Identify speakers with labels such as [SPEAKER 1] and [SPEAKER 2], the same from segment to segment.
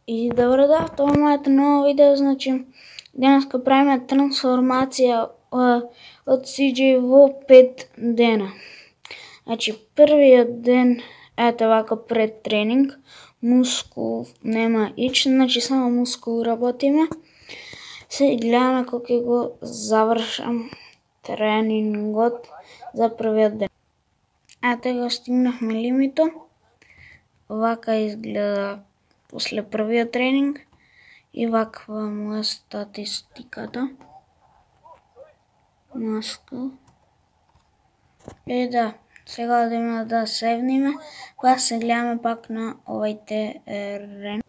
[SPEAKER 1] И добре, да, това е моето ново видео, значи днеска правим трансформация от CJ во 5 дена. Значи първият ден е това пред тренинг, мускул нема ич, значи само мускул работиме. Сега гледаме како го завршам тренингот за првиот ден. Ето го стигнахме лимито. Вака изгледа после првиот тренинг и ваква му е статистиката. Маска. И да, сега одиме да севниме, кога се гледаме пак на овајте рен.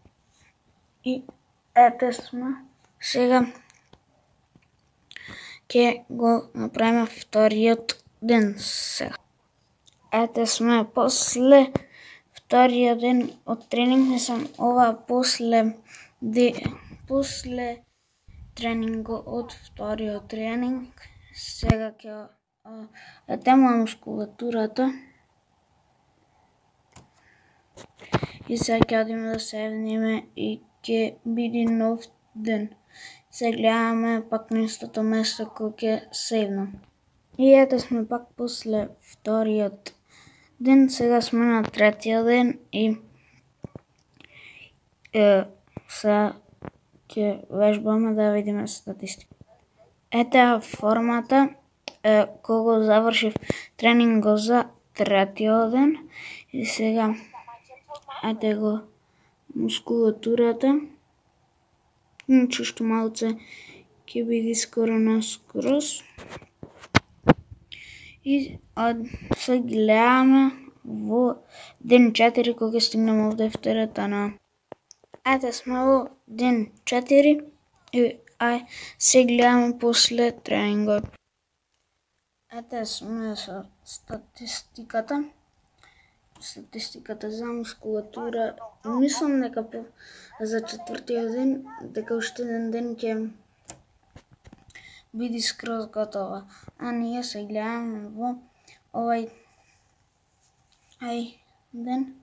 [SPEAKER 1] И ете сме. Сега ќе го направиме вториот ден сега. Ете сме после вториот ден од тренинг, мислам ова после тренингот од вториот тренинг. Сега ќе тема мускулатурата. И сега ќе одиме да се евниме и ќе биде нов ден. Се гледаме пак на истото место кој ќе севнам. И ето сме пак после вториот ден, сега сме на третиот ден и сега ќе вежбаме да видиме статистика. Ете формата кога завршив тренингот за третиот ден и сега ете го мускулатурата. Значи што малце ќе биде скоро наскрос. И се гледаме во ден 4 кога стигнеме овде втората на. Ете сме во ден 4 и се гледаме после тренингот. Ете сме со статистиката. Статистиката за мускулатура. Мислам дека за четвртиот ден, дека уште еден ден ќе биде скроз готова. А ние се гледаме во овај ден.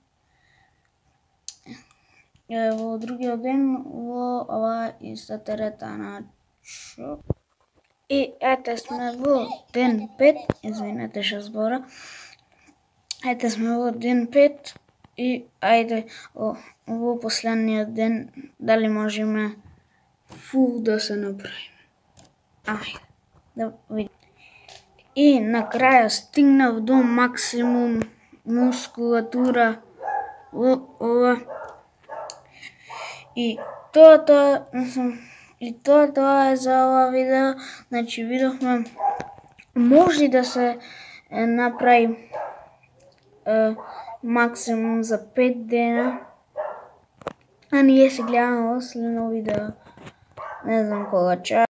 [SPEAKER 1] Во другиот ден во ова истата ретана. И ете сме во ден 5, извинете што збора. Ете сме во ден 5 и ајде во последниот ден дали можеме фул да се направиме. Ајде, да видим. И на краја стигнав до максимум мускулатура во ова. И тоа е за ова видео. Значи видовме може да се направи максимум за 5 дена. А ние се гледаме во следно видео. Не знам кога. Чао.